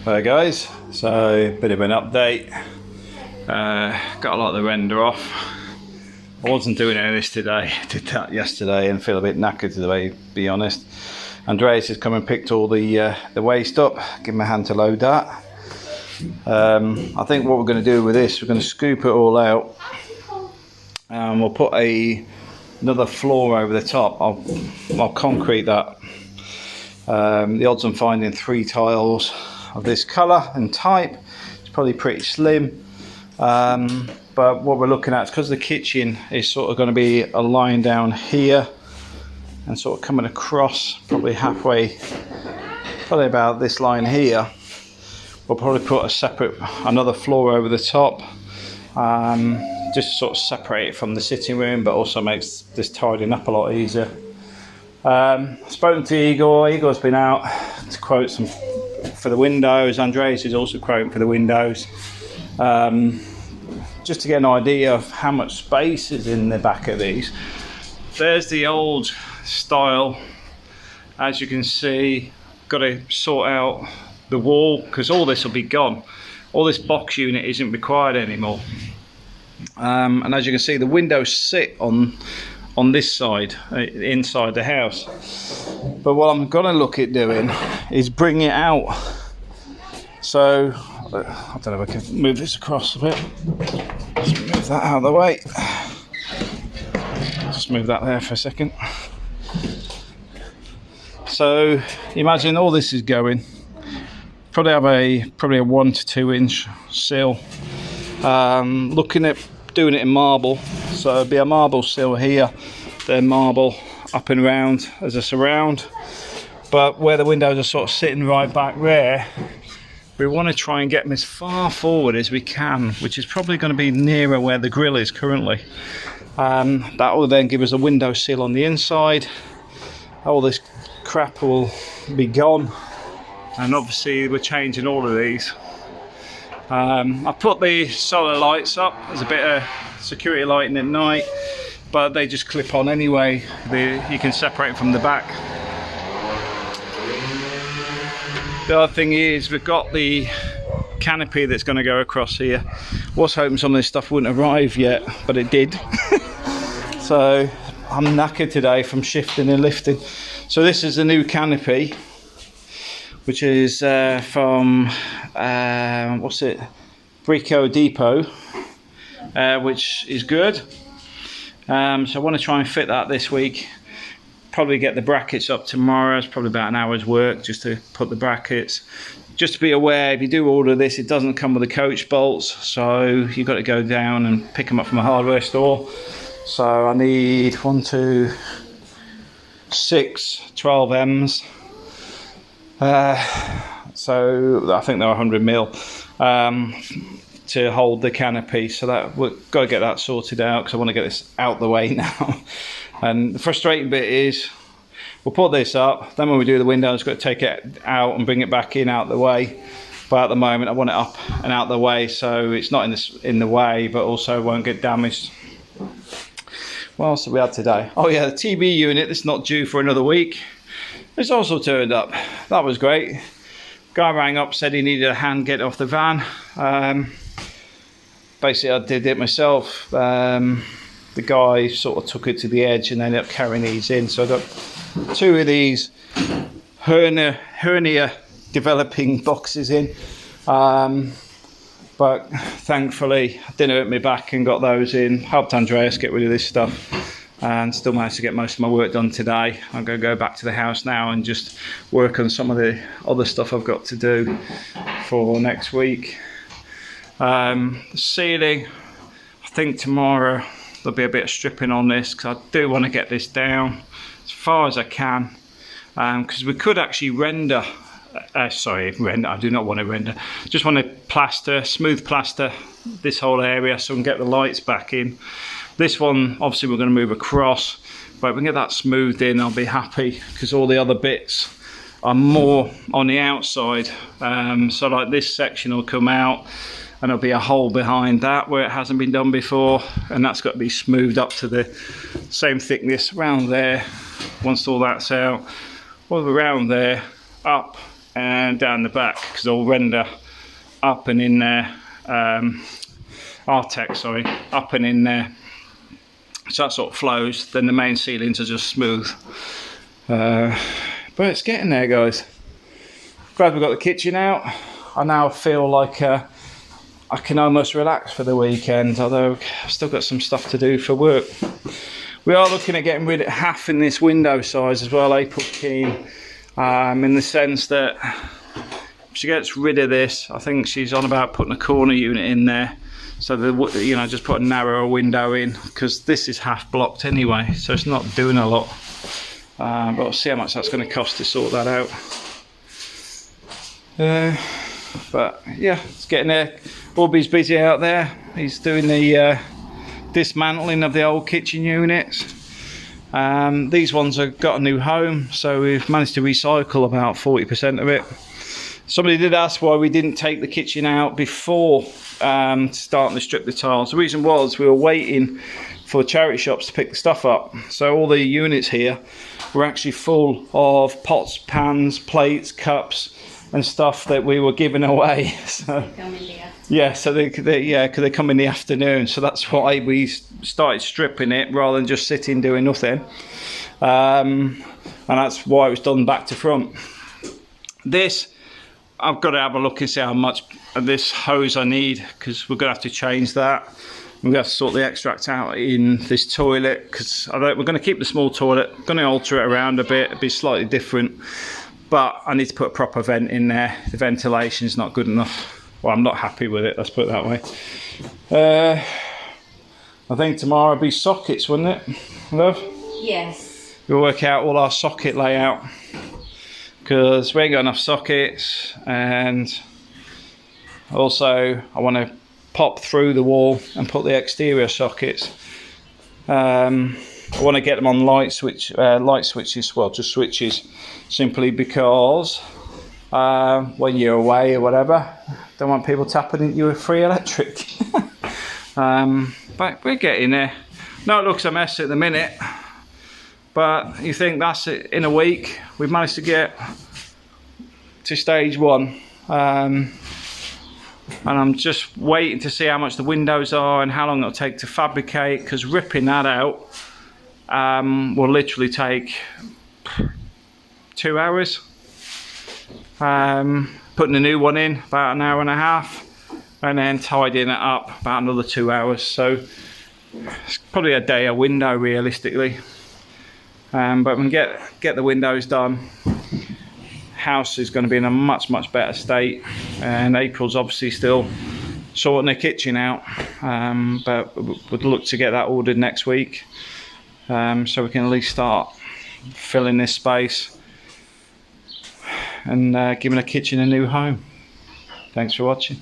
Hi guys, so bit of an update. Got a lot of the render off. I wasn't doing any of this today, did that yesterday and feel a bit knackered today, to be honest. Andreas has come and picked all the waste up, give him a hand to load that. I think what we're going to do with this, we're going to scoop it all out and we'll put another floor over the top. I'll concrete that. The odds on finding 3 tiles of this colour and type is probably pretty slim, but what we're looking at is because the kitchen is sort of going to be a line down here and sort of coming across probably halfway, probably about this line here. We'll probably put another floor over the top, just to sort of separate it from the sitting room, but also makes this tidying up a lot easier. Spoken to Igor. Igor's been out to quote some for the windows. Andreas is also quoting for the windows, just to get an idea of how much space is in the back of these. There's the old style. As you can see, got to sort out the wall because all this will be gone. All this box unit isn't required anymore, and as you can see, the windows sit on this side, inside the house. But what I'm gonna look at doing is bring it out. So I don't know if I can move this across a bit. Just move that out of the way. Just move that there for a second. So imagine all this is going. Probably have a 1 to 2 inch sill. Looking at doing it in marble, so it'll be a marble sill here, then marble up and round as a surround. But where the windows are sort of sitting right back there, we want to try and get them as far forward as we can, which is probably going to be nearer where the grill is currently. That will then give us a window sill on the inside. All this crap will be gone, and obviously we're changing all of these. I put the solar lights up as a bit of security lighting at night, but they just clip on anyway. You can separate from the back. The other thing is we've got the canopy that's going to go across here. Was hoping some of this stuff wouldn't arrive yet, but it did. So I'm knackered today from shifting and lifting. So this is the new canopy, which is from what's it, Brico Depot, which is good. So I want to try and fit that this week. Probably get the brackets up tomorrow. It's probably about an hour's work just to put the brackets. Just to be aware, if you do order this, it doesn't come with the coach bolts, so you've got to go down and pick them up from a hardware store. So I need 1, 2, 6 12Ms. So I think they're 100mm to hold the canopy, so that we've got to get that sorted out because I want to get this out the way now. And the frustrating bit is we'll put this up, then when we do the windows, we've got to take it out and bring it back in out the way. But at the moment I want it up and out the way so it's not in the way, but also won't get damaged. What else have we had today? Oh yeah, the TV unit that's not due for another week. It's also turned up. That was great. Guy rang up, said he needed a hand get off the van. Basically I did it myself. The guy sort of took it to the edge and ended up carrying these in. So I got 2 of these hernia developing boxes in. But thankfully I didn't hurt my back and got those in. Helped Andreas get rid of this stuff. And still managed to get most of my work done today. I'm going to go back to the house now and just work on some of the other stuff I've got to do for next week. The ceiling, I think tomorrow there'll be a bit of stripping on this because I do want to get this down as far as I can, because we could actually render. I do not want to render. Just want to plaster, smooth plaster this whole area so we can get the lights back in. This one, obviously we're going to move across, but if we can get that smoothed in, I'll be happy because all the other bits are more on the outside. So like this section will come out and there'll be a hole behind that where it hasn't been done before, and that's got to be smoothed up to the same thickness around there. Once all that's out, all around there, up and down the back, because they'll render up and in there, Artex, sorry, up and in there. So that sort of flows. Then the main ceilings are just smooth. But it's getting there, guys. Glad we've got the kitchen out. I now feel like I can almost relax for the weekend, although I've still got some stuff to do for work. We are looking at getting rid of half in this window size as well, April keen, in the sense that if she gets rid of this, I think she's on about putting a corner unit in there. So just put a narrower window in, because this is half blocked anyway, so it's not doing a lot. But we'll see how much that's going to cost to sort that out. But yeah, it's getting there. Bobby's busy out there. He's doing the dismantling of the old kitchen units. These ones have got a new home, so we've managed to recycle about 40% of it. Somebody did ask why we didn't take the kitchen out before starting to strip the tiles. The reason was we were waiting for charity shops to pick the stuff up. So all the units here were actually full of pots, pans, plates, cups and stuff that we were giving away. So yeah, so they come in the afternoon. So that's why we started stripping it rather than just sitting doing nothing. And that's why it was done back to front. This, I've got to have a look and see how much of this hose I need, because we're going to have to change that. We're going to have to sort the extract out in this toilet, because we're going to keep the small toilet, going to alter it around a bit, it'll be slightly different, but I need to put a proper vent in there. The ventilation is not good enough. Well, I'm not happy with it, let's put it that way. I think tomorrow will be sockets, wouldn't it, love? Yes. We'll work out all our socket layout, because we ain't got enough sockets, and also I want to pop through the wall and put the exterior sockets. I want to get them on light switches, well, just switches, simply because when you're away or whatever, don't want people tapping into you with free electric. But we're getting there. No, it looks a mess at the minute, but you think that's it. In a week we've managed to get to stage one, and I'm just waiting to see how much the windows are and how long it'll take to fabricate, because ripping that out will literally take 2 hours. Putting a new one in about an hour and a half, and then tidying it up about another 2 hours. So it's probably a day a window realistically. But when we get the windows done, house is going to be in a much better state, and April's obviously still sorting the kitchen out, but we'd look to get that ordered next week, so we can at least start filling this space and giving the kitchen a new home. Thanks for watching.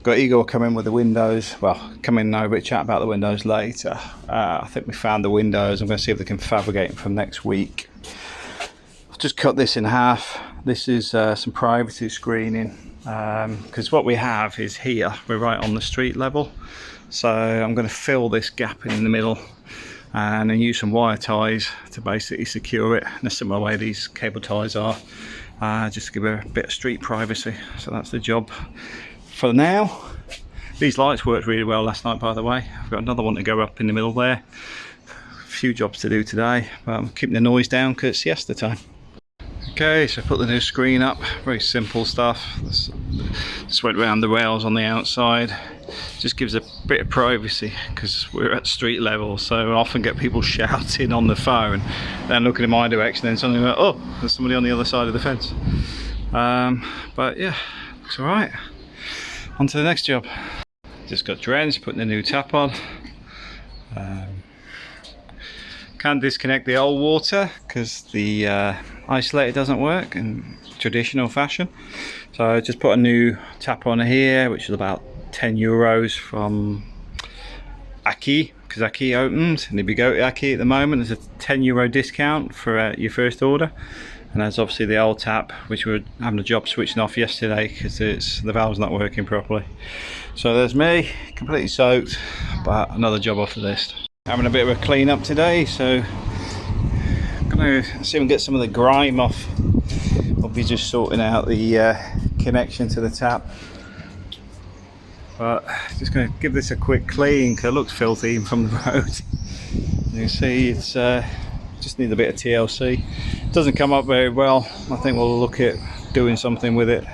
Got Igor coming with the windows. Well, come in now, but chat about the windows later. I think we found the windows. I'm going to see if they can fabricate them from next week. I've just cut this in half. This is some privacy screening, because what we have is here, we're right on the street level. So I'm going to fill this gap in the middle and then use some wire ties to basically secure it in a similar way these cable ties are, just to give it a bit of street privacy. So that's the job for now. These lights worked really well last night, by the way. I've got another one to go up in the middle there. A few jobs to do today, but I'm keeping the noise down because it's siesta time. Okay, so I put the new screen up, very simple stuff. Just went around the rails on the outside. Just gives a bit of privacy, because we're at street level, so I often get people shouting on the phone, then looking in my direction, then suddenly like, oh, there's somebody on the other side of the fence. But yeah, looks alright. On to the next job. Just got drenched, putting the new tap on. Can't disconnect the old water because the isolator doesn't work in traditional fashion. So I just put a new tap on here, which is about €10 from Aki, because Aki opened, and if you go to Aki at the moment, there's a €10 discount for your first order. And there's obviously the old tap, which we're having a job switching off yesterday because the valve's not working properly. So there's me, completely soaked, but another job off the list. Having a bit of a clean up today, so I'm going to see if we can get some of the grime off of be just sorting out the connection to the tap. But just going to give this a quick clean because it looks filthy even from the road. You can see it's just needs a bit of TLC. Doesn't come up very well. I think we'll look at doing something with it.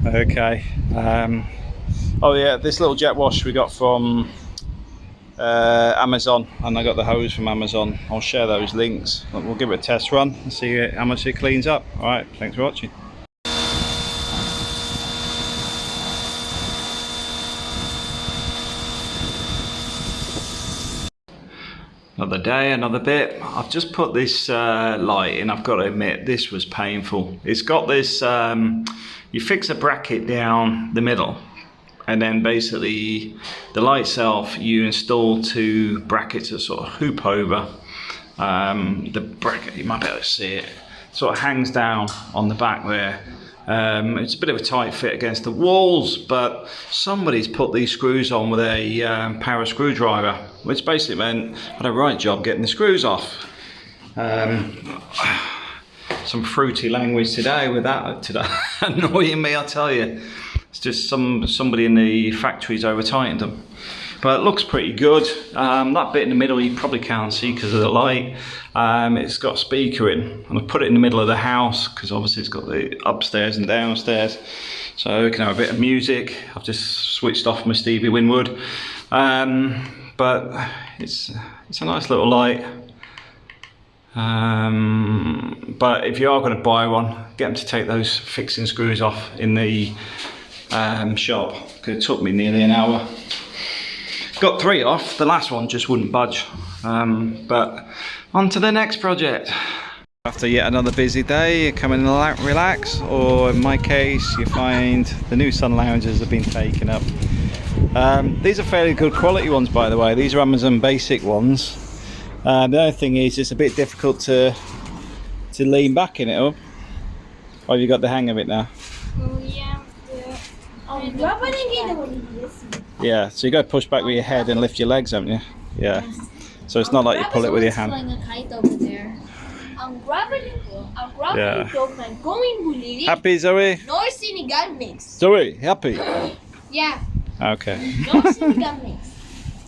Okay. Oh yeah, this little jet wash we got from Amazon, and I got the hose from Amazon. I'll share those links. We'll give it a test run and see how much it cleans up. Alright, thanks for watching. Another day, another bit. I've just put this light in. I've got to admit, this was painful. It's got this, you fix a bracket down the middle, and then basically the light itself, you install two brackets that sort of hoop over. The bracket, you might be able to see it, sort of hangs down on the back there. It's a bit of a tight fit against the walls, but somebody's put these screws on with a power screwdriver, which basically meant I had a right job getting the screws off. Some fruity language today with that annoying me, I tell you. It's just somebody in the factory's over tightened them. But it looks pretty good. That bit in the middle you probably can't see because of the light. It's got a speaker in, and I put it in the middle of the house because obviously it's got the upstairs and downstairs, so we can have a bit of music. I've just switched off my Stevie Winwood, but it's a nice little light. But if you are going to buy one, get them to take those fixing screws off in the shop, because it took me nearly an hour. Got 3 off, the last one just wouldn't budge. But on to the next project. After yet another busy day, you come in and relax, or in my case, you find the new sun loungers have been taken up. These are fairly good quality ones, by the way. These are Amazon basic ones. The other thing is, it's a bit difficult to lean back in it up. Or have you got the hang of it now? Yeah, so you got to push back with your head and lift your legs, haven't you? Yeah. So it's not like you pull it with your hand. Yeah. Happy, Zoe? No Senegal mix. Zoe, happy? Yeah. Okay. No Senegal mix.